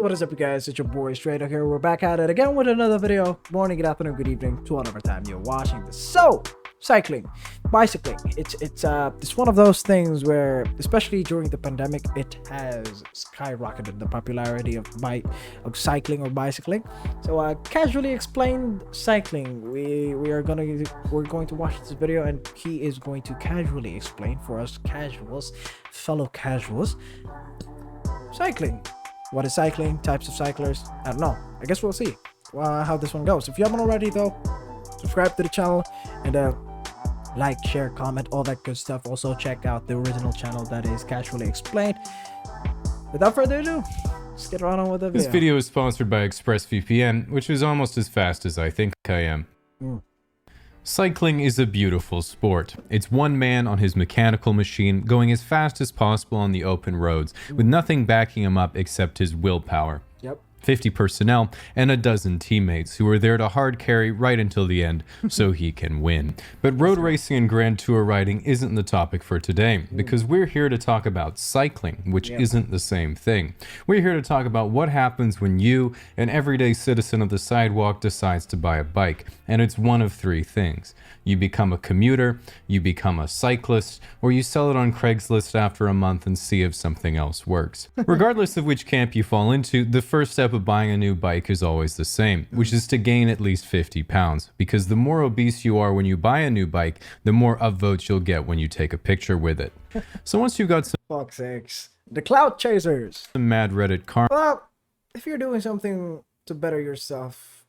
What is up, you guys? It's your boy STRAYDOG here. We're back at it again with another video. Morning, good afternoon, good evening to whatever time you're watching this. So, cycling, bicycling. It's one of those things where, especially during the pandemic, it has skyrocketed the popularity of cycling or bicycling. So, casually explained cycling. We're going to watch this video, and he is going to casually explain for us fellow casuals, cycling. What is cycling? Types of cyclists? I don't know. I guess we'll see how this one goes. If you haven't already, though, subscribe to the channel and like, share, comment, all that good stuff. Also, check out the original channel that is Casually Explained. Without further ado, let's get right on with the video. This video is sponsored by ExpressVPN, which is almost as fast as I think I am. Cycling is a beautiful sport. It's one man on his mechanical machine going as fast as possible on the open roads, with nothing backing him up except his willpower. Yep. 50 personnel and a dozen teammates who are there to hard carry right until the end so he can win. But road racing and Grand Tour riding isn't the topic for today, because we're here to talk about cycling, which isn't the same thing. We're here to talk about what happens when you, an everyday citizen of the sidewalk, decides to buy a bike, and it's one of three things. You become a commuter, you become a cyclist, or you sell it on Craigslist after a month and see if something else works. Regardless of which camp you fall into, the first step of buying a new bike is always the same, which is to gain at least 50 pounds, because the more obese you are when you buy a new bike, the more upvotes you'll get when you take a picture with it. So once you've got some Fuck sakes. The clout chasers. mad Reddit karma, Well, if you're doing something to better yourself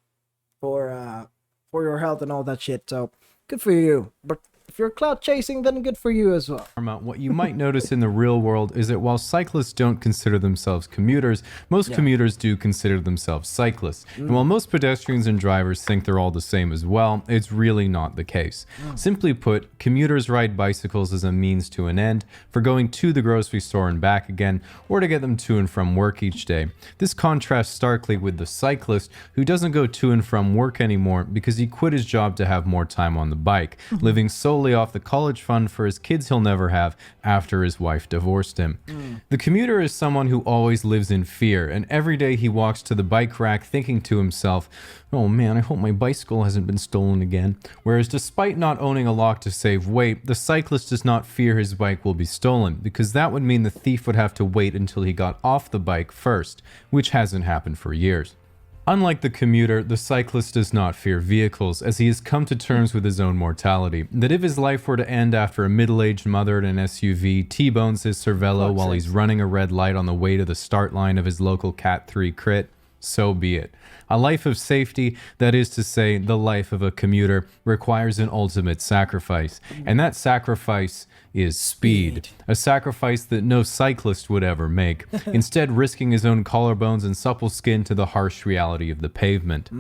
for your health and all that shit, so good for you. But if you're clout chasing, then good for you as well. what you might notice in the real world is that while cyclists don't consider themselves commuters, most commuters do consider themselves cyclists. And while most pedestrians and drivers think they're all the same as well, it's really not the case. Simply put, commuters ride bicycles as a means to an end, for going to the grocery store and back again, or to get them to and from work each day. This contrasts starkly with the cyclist, who doesn't go to and from work anymore because he quit his job to have more time on the bike, living solely off the college fund for his kids he'll never have after his wife divorced him. The commuter is someone who always lives in fear, and every day he walks to the bike rack thinking to himself, oh man, I hope my bicycle hasn't been stolen again. Whereas despite not owning a lock to save weight, the cyclist does not fear his bike will be stolen, because that would mean the thief would have to wait until he got off the bike first, which hasn't happened for years. Unlike the commuter, the cyclist does not fear vehicles, as he has come to terms with his own mortality. That if his life were to end after a middle-aged mother in an SUV T-bones his Cervelo while he's running a red light on the way to the start line of his local Cat 3 crit, so be it. A life of safety, that is to say, the life of a commuter, requires an ultimate sacrifice. And that sacrifice is speed. A sacrifice that no cyclist would ever make, instead risking his own collarbones and supple skin to the harsh reality of the pavement.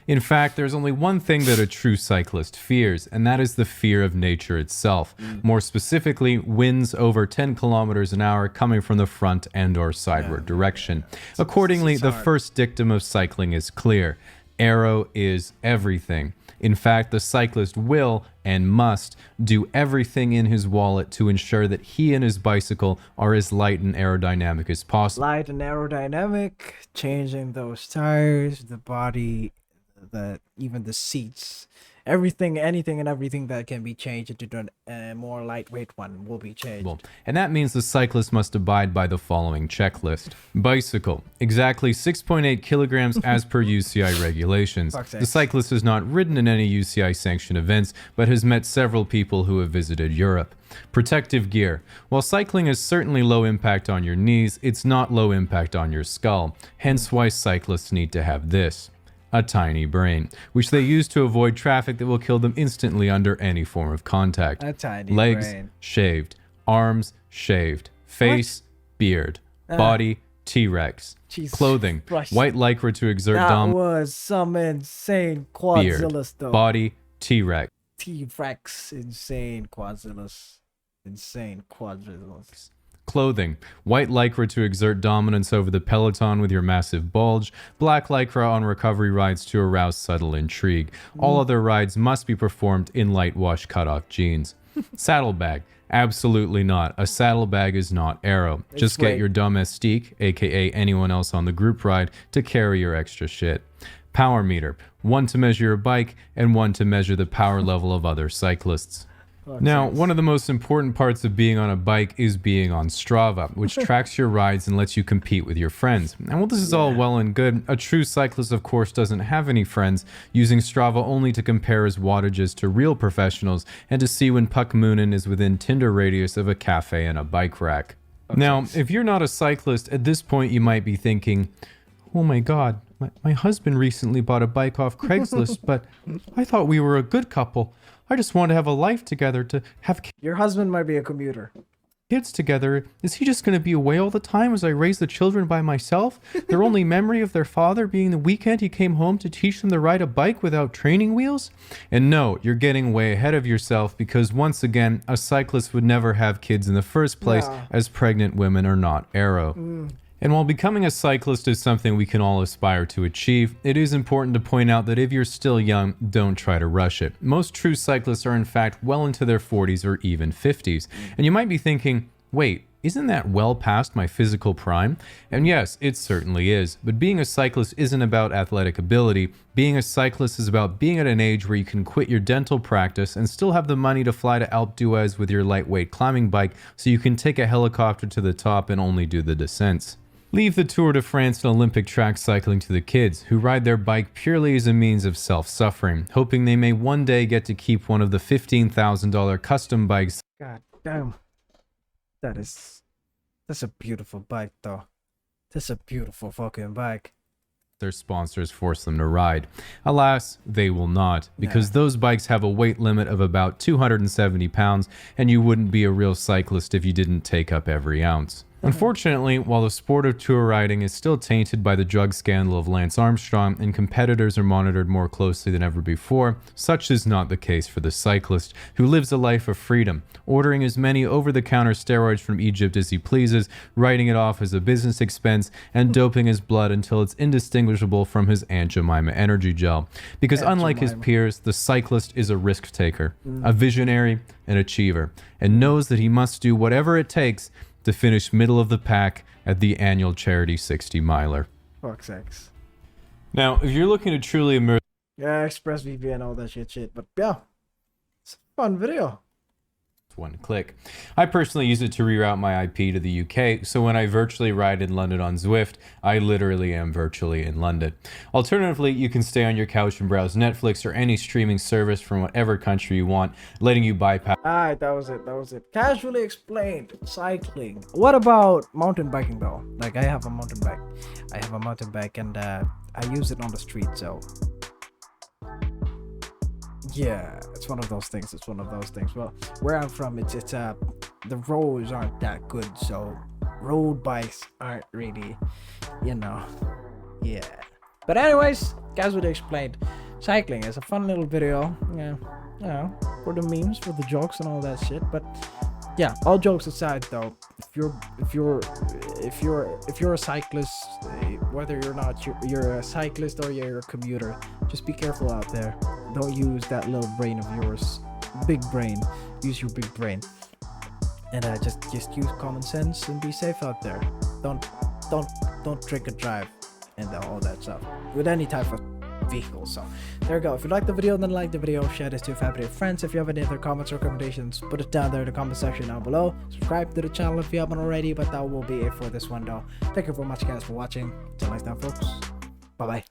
In fact, there's only one thing that a true cyclist fears, and that is the fear of nature itself. More specifically, winds over 10 kilometers an hour coming from the front and or sideward direction. Accordingly, the first dictum of cycling is clear. Aero is everything. In fact, the cyclist will and must do everything in his wallet to ensure that he and his bicycle are as light and aerodynamic as possible. Light and aerodynamic, changing those tires, the body, even the seats, everything, anything and everything that can be changed into a more lightweight one will be changed. And that means the cyclist must abide by the following checklist. Bicycle, exactly 6.8 kilograms as per UCI regulations. The cyclist has not ridden in any UCI sanctioned events, but has met several people who have visited Europe. Protective gear. While cycling is certainly low impact on your knees, it's not low impact on your skull. Hence why cyclists need to have this. A tiny brain, which they use to avoid traffic that will kill them instantly under any form of contact. A tiny Legs brain. Shaved, arms shaved, face beard, body T-Rex, clothing Christ. white lycra to exert That was some insane quadzillas though. body T-Rex, T-Rex, insane quadzillas. Insane quadzillas. Clothing: white lycra to exert dominance over the peloton with your massive bulge, black lycra on recovery rides to arouse subtle intrigue. All other rides must be performed in light wash cutoff jeans. Saddlebag: absolutely not. A saddlebag is not aero. Just get your domestique, aka anyone else on the group ride, to carry your extra shit. Power meter: one to measure your bike and one to measure the power level of other cyclists. Now, one of the most important parts of being on a bike is being on Strava, which tracks your rides and lets you compete with your friends. And while this is all well and good, a true cyclist, of course, doesn't have any friends, using Strava only to compare his wattages to real professionals and to see when Puck Moonin is within Tinder radius of a cafe and a bike rack. Now, if you're not a cyclist, at this point you might be thinking, oh my god, my husband recently bought a bike off Craigslist, but I thought we were a good couple. I just want to have a life together, to have Your husband might be a commuter. kids together. Is he just going to be away all the time as I raise the children by myself? Their only memory of their father being the weekend he came home to teach them to ride a bike without training wheels? And no, you're getting way ahead of yourself, because once again, a cyclist would never have kids in the first place, as pregnant women are not aero. And while becoming a cyclist is something we can all aspire to achieve, it is important to point out that if you're still young, don't try to rush it. Most true cyclists are in fact well into their 40s or even 50s. And you might be thinking, wait, isn't that well past my physical prime? And yes, it certainly is. But being a cyclist isn't about athletic ability. Being a cyclist is about being at an age where you can quit your dental practice and still have the money to fly to Alpe d'Huez with your lightweight climbing bike, so you can take a helicopter to the top and only do the descents. Leave the Tour de France and Olympic track cycling to the kids, who ride their bike purely as a means of self-suffering, hoping they may one day get to keep one of the $15,000 custom bikes. God damn. That's a beautiful bike, though. That's a beautiful fucking bike. Their sponsors force them to ride. Alas, they will not, because those bikes have a weight limit of about 270 pounds, and you wouldn't be a real cyclist if you didn't take up every ounce. Unfortunately, while the sport of tour riding is still tainted by the drug scandal of Lance Armstrong and competitors are monitored more closely than ever before, such is not the case for the cyclist, who lives a life of freedom, ordering as many over-the-counter steroids from Egypt as he pleases, writing it off as a business expense, and doping his blood until it's indistinguishable from his Aunt Jemima energy gel. Because unlike his peers, the cyclist is a risk-taker, a visionary, an achiever, and knows that he must do whatever it takes to finish middle of the pack at the annual charity 60 miler. Fuck's sakes. Now, if you're looking to truly immerse... Yeah, ExpressVPN, all that shit. But yeah, it's a fun video. One click. I personally use it to reroute my IP to the UK, so when I virtually ride in London on Zwift, I literally am virtually in London. Alternatively, you can stay on your couch and browse Netflix or any streaming service from whatever country you want, letting you bypass... Alright, that was it. Casually explained. Cycling. What about mountain biking though? Like, I have a mountain bike. And I use it on the street, so... Yeah, it's one of those things. Well, where I'm from, it's the roads aren't that good, so road bikes aren't really, yeah. But anyways, casually explained, cycling is a fun little video. Yeah, for the memes, for the jokes and all that shit. But yeah, all jokes aside though, if you're a cyclist, whether you're a cyclist or you're a commuter, just be careful out there. Don't use that little brain of yours, big brain. Use your big brain, and just use common sense and be safe out there. Don't drink and drive and all that stuff with any type of vehicle. So there you go. If you like the video, then like the video, share this to your family and friends. If you have any other comments or recommendations, put it down there in the comment section down below. Subscribe to the channel if you haven't already. But that will be it for this one though. Thank you very much guys for watching. Till next time folks, bye bye.